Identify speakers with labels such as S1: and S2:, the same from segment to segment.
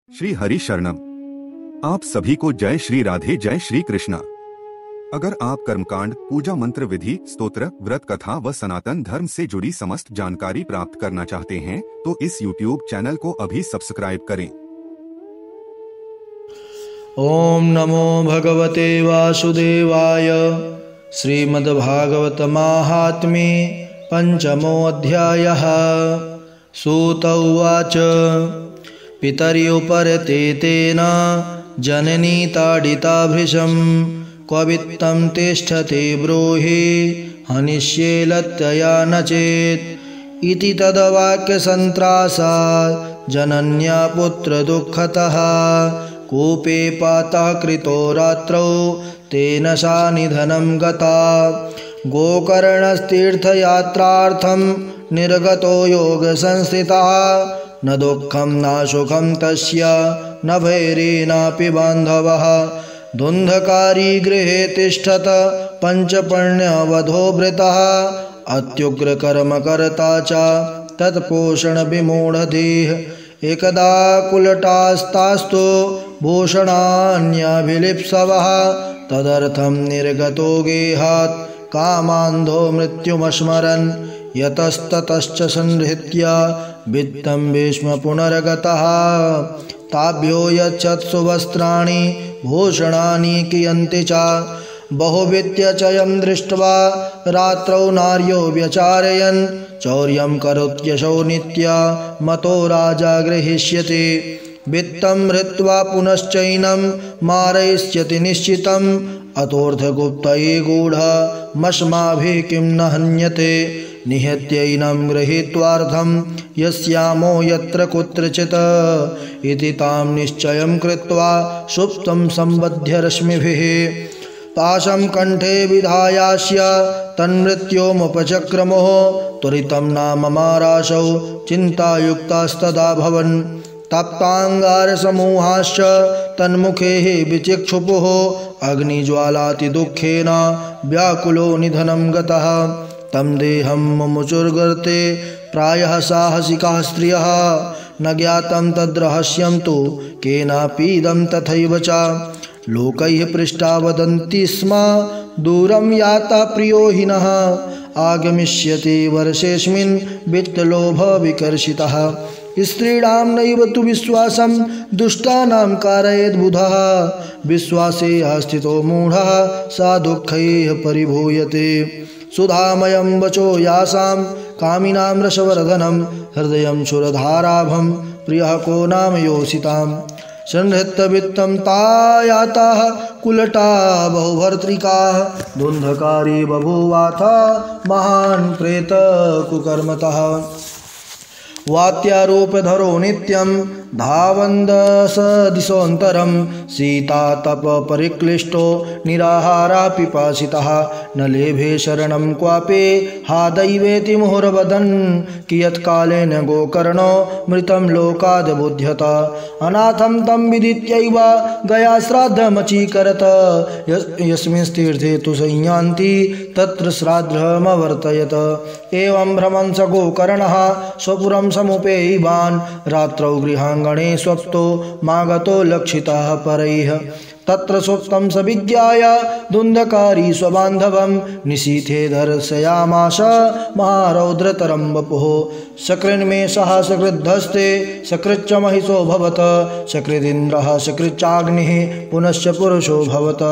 S1: श्री हरि शरणम। आप सभी को जय श्री राधे, जय श्री कृष्णा। अगर आप कर्मकांड, पूजा मंत्र विधि, स्तोत्र, व्रत कथा व सनातन धर्म से जुड़ी समस्त जानकारी प्राप्त करना चाहते हैं तो इस YouTube चैनल को अभी सब्सक्राइब करें।
S2: ओम नमो भगवते वासुदेवाय। श्रीमद्भागवत माहात्म्ये पंचमोऽध्यायः। सूत उवाच पितर्युपरते तेन जननी ताडिता भृशं क्व वित्तं तिष्ठते ब्रूहि हनिष्ये लत्तया न चेत् इति तद्वाक्यसन्त्रासात् जनन्या पुत्रदुःखतः कूपे पातः कृतो रात्रौ तेन सा निधनं गता। गोकर्णस्तीर्थयात्रार्थं निर्गतो योगसंस्थितः न दुःखं न सुखं तस्य न भैरेणापि बान्धवः। धुन्धकारी गृहे तिष्ठत पञ्चपर्ण्यवधो वृतः अत्युग्रकर्मकर्ता च तत्पोषणविमूढधीः। एकदा कुलटास्तास्तु भूषणान्याभिलिप्सवः तदर्थं निर्गतो गेहात् कामान्धो मृत्युमस्मरन् यतस्ततश्च संहृत्य वित्तं भीष्म पुनर्गतः। ताभ्यो यच्छत्सु वस्त्राणि भूषणानि कियन्ति च बहुवित्यचयं दृष्ट्वा रात्रौ नार्यो व्यचारयन् चौर्यं करोत्यशौ नित्या मतो राजा गृहीष्यति। वित्तं हृत्वा पुनश्चैनं मारयिष्यति निश्चितम् अतोऽर्थगुप्तये गूढमस्माभिः किं न हन्यते। निहत्यैनं गृहीत्वार्थं यस्यामो यत्र कुत्रचित् इति तां निश्चयं कृत्वा सुप्तं सम्बध्य रश्मिभिः पाशं कण्ठे विधायास्य तन्मृत्योमुपचक्रमोः त्वरितं नाम माराशौ चिन्तायुक्तास्तदा भवन्। तप्ताङ्गारसमूहाश्च तन्मुखे विचिक्षुपुः अग्निज्वालातिदुःखेन व्याकुलो निधनं गतः। तं देहं मुमुचुर्गर्ते प्रायः साहसिकाः स्त्रियः न ज्ञातं तद्रहस्यं तु केनापीदं तथैव च लोकैः पृष्टा वदन्ति स्म दूरं याता प्रियो हिनः आगमिष्यति वर्षेऽस्मिन् वित्तलोभविकर्षितः। स्त्रीणां नैव तु विश्वासं दुष्टानां कारयेद् बुधः विश्वासे स्थितो मूढः सा दुःखैः परिभूयते। सुधामयं वचो यासां कामिनां रसवर्धनं हृदयं सुरधाराभं प्रियः को नाम योषिताम्। संहृत्य वित्तं तायाताः कुलटा बहुभर्तृकाः धुन्धकारी बभूवाथ महान् प्रेत कुकर्मतः। वात्यारूपधरो नित्यं धावन्दस दिशोऽन्तरं सीतातप परिक्लिष्टो निराहारा पिपासितः न लेभे शरणं क्वापि हा दैवेति मुहुर्वदन् कियत्कालेन गोकर्णो मृतं लोकाद् बुध्यत। अनाथं तं विदित्यैव गया श्राद्धमचीकरत यस्मिन् तीर्थे तु संयान्ति तत्र श्राद्धमवर्तयत। एवं भ्रमन् स गोकर्णः स्वपुरं समुपेयिवान् रात्रौ गृहाङ्गणे स्वप्तो मागतो लक्षितः परैः। तत्र सुप्तं स विज्ञाय धुन्धकारी स्वबान्धवं निशीथे दर्शयामास महारौद्रतरं वपुः। सकृन्मे सह सकृद्धस्ते सकृच्च महिषो भवत सकृदिन्द्रः सकृच्चाग्निः पुनश्च पुरुषो भवत।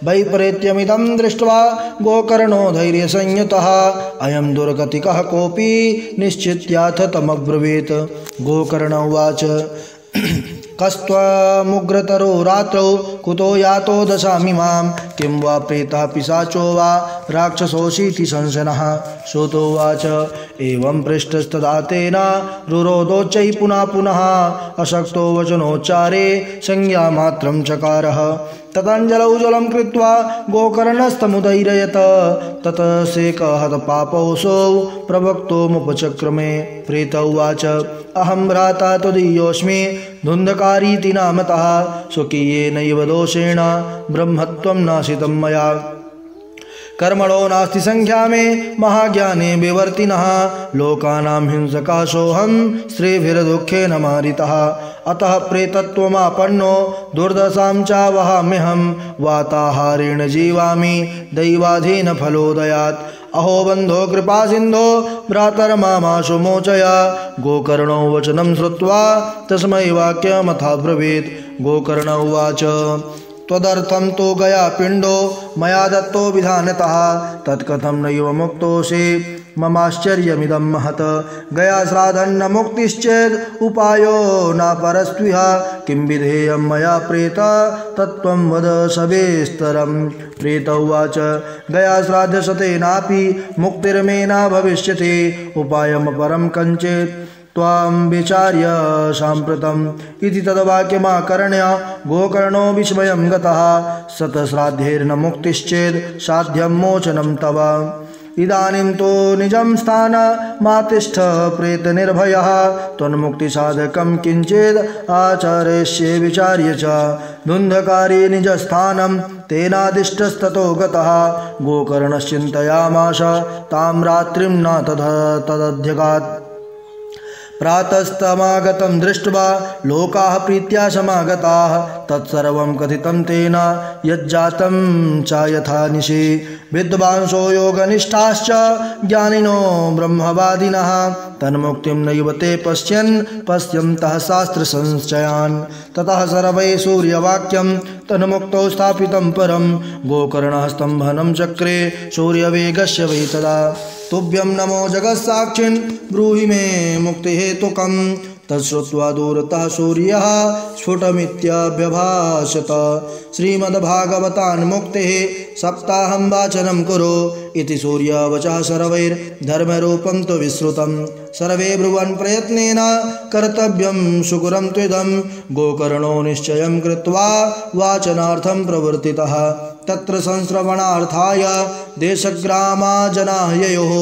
S2: वैपरीत्यमिदं दृष्ट्वा गोकर्णो धैर्यसंयुतः अयं दुर्गतिकः कोऽपि निश्चित्याथ तमब्रवीत्। गोकर्ण उवाच कस्त्वमुग्रतरो रात्रौ कुतो यातो दशामि मां किं वा प्रेतः पिशाचो वा राक्षसोऽसीति संशयः। श्रुतोवाच एवं पृष्टस्तदा तेन रुरोदोच्चैः पुनः पुनः अशक्तो वचनोच्चारे संज्ञामात्रं चकारः। ततञ्जलौ जलं कृत्वा गोकर्णस्तमुदैरयत ततः सेकहतपापौसौ प्रवक्तोमुपचक्रमे। प्रेत उवाच अहं भ्राता त्वदीयोऽस्मि धुन्धकारीति नामतः स्वकीयेनैव दोषेण ब्रह्मत्वं नाशितं मया। कर्मणो नास्ति संख्या में महाज्ञाने विवर्तिनः लोकानां हिंसकाशोऽहं स्त्रीभिर्दुःखेन मारितः अतः प्रेतत्वमापन्नो दुर्दशां चावहाम्यहं वाताहारेण जीवामि दैवाधीन फलोदयात् अहो बन्धो कृपा सिन्धो भ्रातर्मामाशु मोचय गोकर्णो वचनं श्रुत्वा तस्मै वाक्यमथाब्रवीत् गोकर्ण उवाच त्वदर्थं तु गया पिण्डो मया दत्तो विधानतः तत्कथं नैव मुक्तोऽसि ममाश्चर्यमिदं महत् गया श्राद्धन्न मुक्तिश्चेत् उपायो न परस्त्विह किं विधेयं मया प्रेत तत्त्वं वद सविस्तरं प्रेत उवाच गया श्राद्धशतेनापि मुक्तिर्मे न भविष्यति उपायमपरं कञ्चित् त्वां विचार्य साम्प्रतम् इति तद्वाक्यमाकर्ण्य गोकर्णो विस्मयं गतः शतश्राद्धेर्न मुक्तिश्चेत् साध्यं मोचनं तव इदानीं तो निजं स्थानमातिष्ठ प्रेतनिर्भयः त्वन्मुक्तिसाधकं किञ्चित् आचरिष्ये विचार्य च धुन्धकारी निजस्थानं तेनादिष्टस्ततो गतः गोकर्णश्चिन्तयामास तां रात्रिं न तदध्यगात् प्रातस्तमागतं दृष्ट्वा लोकाः प्रीत्या समागताः तत्सर्वं कथितं तेन यज्जातं च यथा निशि विद्वांसो योगनिष्ठाश्च ज्ञानिनो ब्रह्मवादिनः तन्मुक्तिं नैव ते पश्यन्तः शास्त्रसंश्चयान् ततः सर्वैः सूर्यवाक्यं तन्मुक्तौ स्थापितं परं गोकर्णः स्तम्भनं चक्रे सूर्यवेगस्य वै तदा तुभ्यं नमो जगत्साक्षिन् ब्रूहि मे मुक्तिहेतुकं तच्छ्रुत्वा दूरतः सूर्यः स्फुटमित्यभ्यभाषत श्रीमद्भागवतान्मुक्तेः सप्ताहं वाचनं कुरु इति सूर्यवचः सर्वैर्धर्मरूपं तु विश्रुतं सर्वे ब्रुवन् प्रयत्नेन कर्तव्यं सुकरं त्विदं गोकर्णो निश्चयं कृत्वा वाचनार्थं प्रवर्तितः तत्र संश्रवणार्थाय देशग्रामजनाः ययोः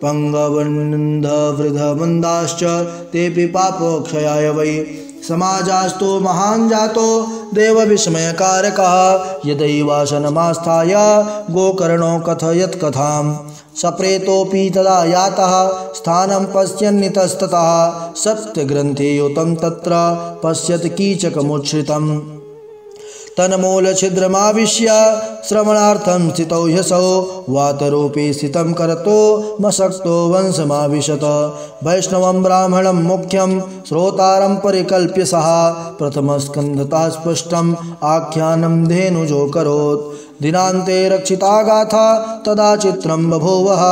S2: पङ्गवन्धवृद्धमन्दाश्च तेऽपि पापोक्षयाय वै समाजास्तु महान् जातो देवविस्मयकारकः यदैवासनमास्थाय गोकर्णो कथयत् कथां सप्रेतोऽपि तदा यातः स्थानं पश्यन्नितस्ततः सप्तग्रन्थियुतं तत्र पश्यत् कीचकमुच्छ्रितम् तन्मूलछिद्रमाविश्य श्रवणार्थं स्थितौ ह्यसौ वातरूपे स्थितं करतो मशक्तो वंशमाविशत वैष्णवं ब्राह्मणं मुख्यं श्रोतारं परिकल्प्य सः प्रथमस्कन्धतः स्पष्टम् आख्यानं धेनुजोऽकरोत् दिनान्ते रक्षिता गाथा तदा चित्रं बभूवः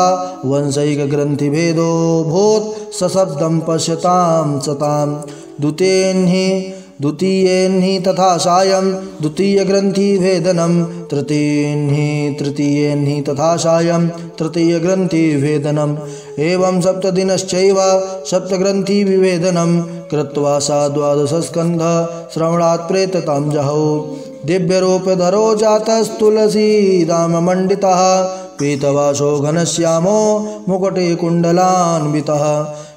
S2: वंशैकग्रन्थिभेदो भूत् सशब्दं पश्यतां सतां द्वितीयेन्हि तथा सायं द्वितीयग्रन्थिभेदनं तृतीयेन्हि तथा सायं तृतीयग्रन्थिभेदनम् एवं सप्तदिनश्चैव सप्तग्रन्थिविभेदनं कृत्वा सा द्वादशस्कन्ध श्रवणात् प्रेततां जहौ दिव्यरूपधरो जातस्तुलसीदाममण्डितः पीतवासो घनश्यामो मुकुटे कुण्डलान्वितः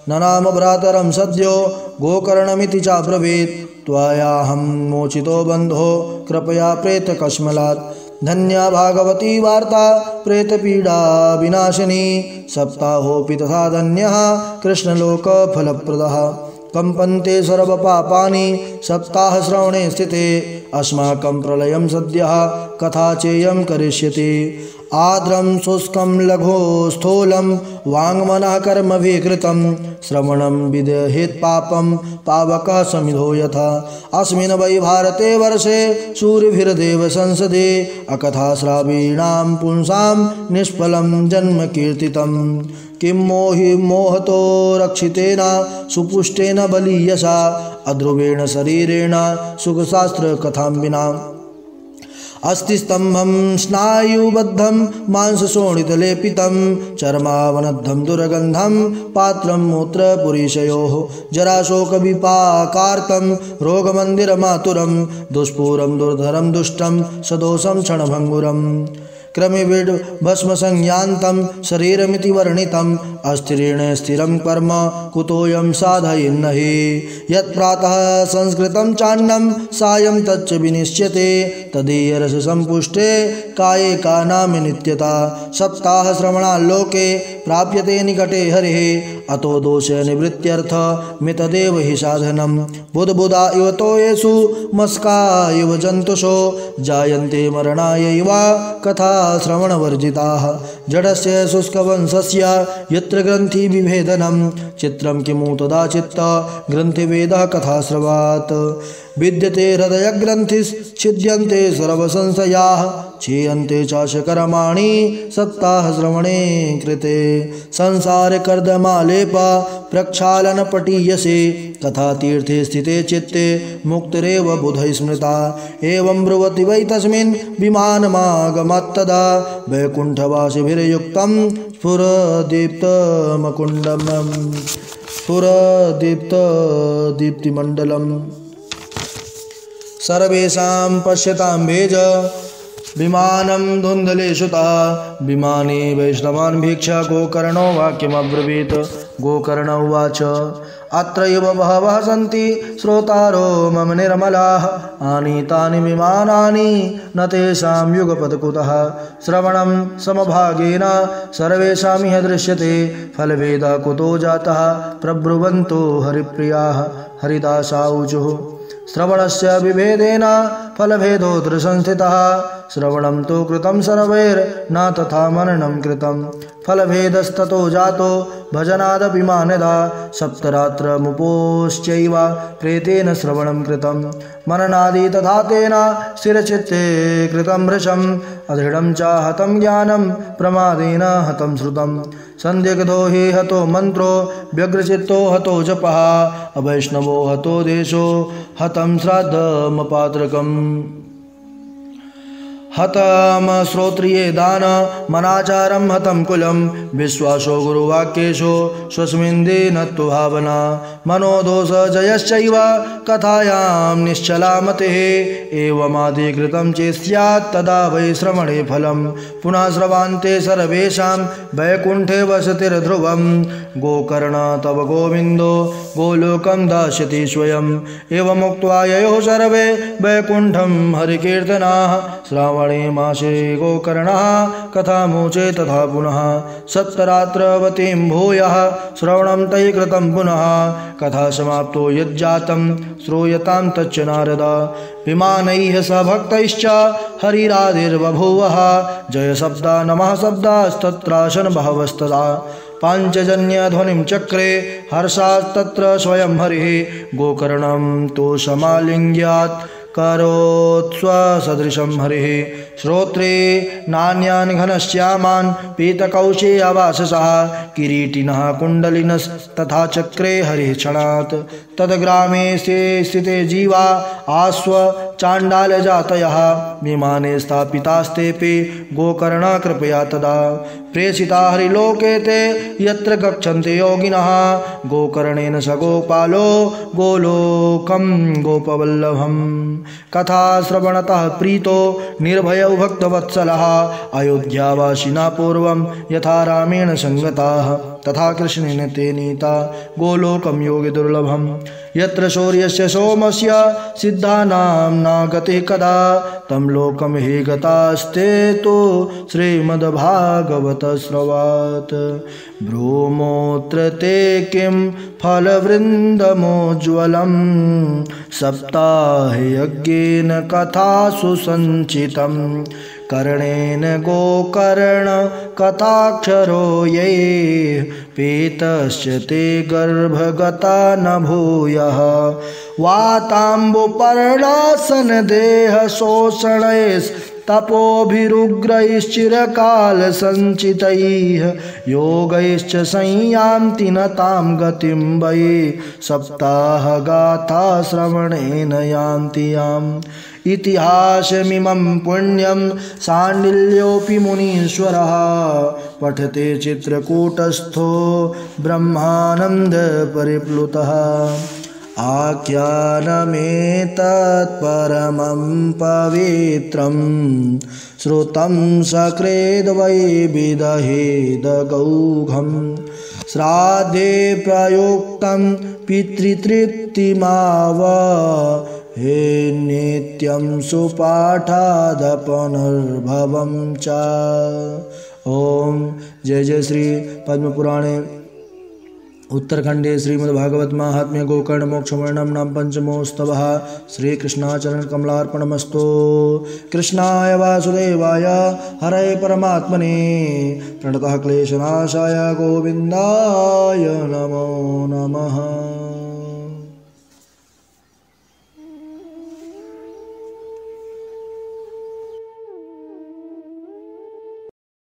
S2: ननाम भ्रातरं सद्यो गोकर्णमिति चाब्रवीत् त्वयाहं मोचितो बन्धो कृपया प्रेतकश्मलात् धन्या भागवती वार्ता प्रेतपीडा विनाशिनी सप्ताहोऽपि तथा धन्यः कृष्णलोकफलप्रदः कंपन्ते सर्वपापानि सप्ताहश्रवणे स्थिते अस्माकं प्रलयं सद्यः कथा चेयं करिष्यति आर्द्रं शुष्कं लघु स्थूलं वाङ्मनः कर्मभिकृतं श्रवणं विदहेत् पापं पावकः समिधो यथा अस्मिन् वै भारते वर्षे सूर्यभिर्देव संसदे अकथाश्रावीणां पुंसां निष्फलं जन्म कीर्तितम् किं मोहतो रक्षितेन सुपुष्टेन बलीयसा अध्रुवेण शरीरेण सुखशास्त्रकथां विना अस्ति स्तंभं स्नायुबद्धं मांसशोणितलेपितं चर्मावनद्धं दुर्गन्धं पात्रं मूत्रपुरीशयोः जराशोकविपाकार्तं रोगमन्दिरमातुरं दुष्पूरं दुर्धरं दुष्टं सदोषं क्षणभङ्गुरम् क्रमिविड भस्म संज्ञान्तं शरीरमिति वर्णितम् अस्थिरेण स्थिरं कर्म कुतोऽयं साधयेन्न हि यत्प्रातः संस्कृतं चान्नं सायं तच्च विनिश्यते तदीयरस संपुष्टे काये का नाम नित्यता सप्ताह श्रवणाल्लोके प्राप्यते निकटे हरिः अतो दोष निवृत्त्यर्थ मितदेव हि साधनं बुधबुधा इव तोयेषु मस्का इव जन्तुषो जायन्ते मरणायैव कथा श्रवणवर्जिताः जडस्य शुष्कवंशस्य यत्र ग्रन्थि विभेदनं चित्रं किमु तदा चित्त ग्रन्थिवेदः कथाश्रवात् विद्यते हृदयग्रन्थिश्छिद्यन्ते सर्वसंशयाः क्षीयन्ते चाशकर्माणि सप्ताहश्रवणे कृते संसारकर्दमालेप प्रक्षालनपटीयसे कथातीर्थे स्थिते चित्ते मुक्तिरेव बुधैः स्मृता एवं ब्रुवति वै तस्मिन् विमानमागमत्तदा वैकुण्ठवासिभिर्युक्तं स्फुरदीप्तिमण्डलम् सर्वेषां पश्यतां भेज विमानं धुन्धलेषुतः विमाने वैष्णवान् भिक्षा गोकर्णो वाक्यमब्रवीत् गोकर्ण उवाच अत्रैव बहवः सन्ति श्रोतारो मम निर्मलाः आनीतानि विमानानि न तेषां युगपत्कुतः श्रवणं समभागेन सर्वेषामिह दृश्यते फलभेदः कुतो जातः प्रब्रुवन्तो हरिप्रियाः हरिदासाऊचुः श्रवणस्य विभेदेन फलभेदोऽत्र संस्थितः श्रवणं तु कृतं सर्वैर्न तथा मननं कृतं फलभेदस्ततो जातो भजनादपि मानदा सप्तरात्रमुपोश्चैव प्रेतेन श्रवणं कृतं मननादि तथा तेन स्थिरचित्ते कृतं वृषम् अदृढं च हतं ज्ञानं प्रमादेन हतं श्रुतं संदिग्धो हि हतो मन्त्रो व्यग्रचित्तो हतो जपः अवैष्णवो हतो देशो हतं श्राद्धमपात्रकम् हतम श्रोत्रिये दान मनाचारं हतं कुलं विश्वासो गुरुवाक्येषु स्वस्मिन्देनत्व भावना मनोदोष जयश्चैव कथायां निश्चला मतिः एवमादिकृतं चेत् स्यात् तदा वै श्रवणे फलं पुनः श्रवान्ते सर्वेषां वैकुण्ठे वसतिर्ध्रुवं गोकर्ण तव गोविन्दो गोलोकं दास्यति स्वयम् एवमुक्त्वा ययोः सर्वे वैकुण्ठं हरिकीर्तनाः श्रावणे मासे गोकर्णः कथामोचे तथा पुनः सप्तरात्रवतीं भूयः श्रवणं तैः कृतं पुनः कथा समाप्तो यज्जातं श्रूयतां तच्च नारद विमानैः स भक्तैश्च हरिरादिर्बभूवः जय शब्दा नमः शब्दास्तत्राशन बहवस्तदा पाञ्चजन्यध्वनिं चक्रे हर्षास्तत्र स्वयं हरिः गोकर्णं तु समालिङ्ग्यात् करोत्स्वसदृशं हरिः श्रोत्रे नान्यान् घनश्यामान् पीतकौशेयवाससः किरीटिनः कुण्डलिनस्तथा चक्रे हरिः क्षणात् तद्ग्रामे स्थिते जीवा आस्व चाण्डालजातयः विमाने स्थापितास्तेऽपि गोकर्ण कृपया तदा प्रेषिता हरिलोके ते यत्र गच्छन्ति योगिनः गोकर्णेन स गोपालो गोलोकं गोपवल्लभम् कथा श्रवणतः प्रीतो निर्भयौ भक्तवत्सलः अयोध्यावासिना पूर्वं यथा रामेण संगताः तथा कृष्णेन ते नीता गोलोकं योगे दुर्लभम् यत्र शौर्यस्य सोमस्य सिद्धानां न गतिः कदा तं लोकं हि गतास्ते तु श्रीमद्भागवत श्रवात् भ्रूमोऽत्र ते किं फलवृन्दमोज्ज्वलं सप्ताहे यज्ञेन कथासु सञ्चितं कर्णेन गोकर्ण कथाक्षरो ये पीतश्च ते गर्भगता न भूयः वाताम्बुपर्णासन देह शोषणैस्तपोभिरुग्रैश्चिरकाल संचितैः योगैश्च संयान्ति न तां गतिं वै सप्ताहगाथा श्रवणेन यान्ति याम् इतिहासमिमं पुण्यं साण्डिल्योऽपि मुनीश्वरः पठते चित्रकूटस्थो ब्रह्मानन्दपरिप्लुतः आख्यानमेतत् परमं पवित्रं श्रुतं सकृद् वै विदहेदगौघं श्राद्धे प्रयुक्तं पितृतृप्तिमावहे नित्यं सुपाठादपुनर्भवं च। ओम जय जय श्री पद्मपुराणे उत्तरखंडे श्रीमद्भागवत महात्म्य गोकर्ण मोक्षवर्णम नाम पंचमो स्तवः। श्रीकृष्णाचरण कमलार्पणमस्तु। कृष्णाय वासुदेवाय हरये परमात्मने प्रणतः क्लेशनाशाय गोविन्दाय नमो नमः।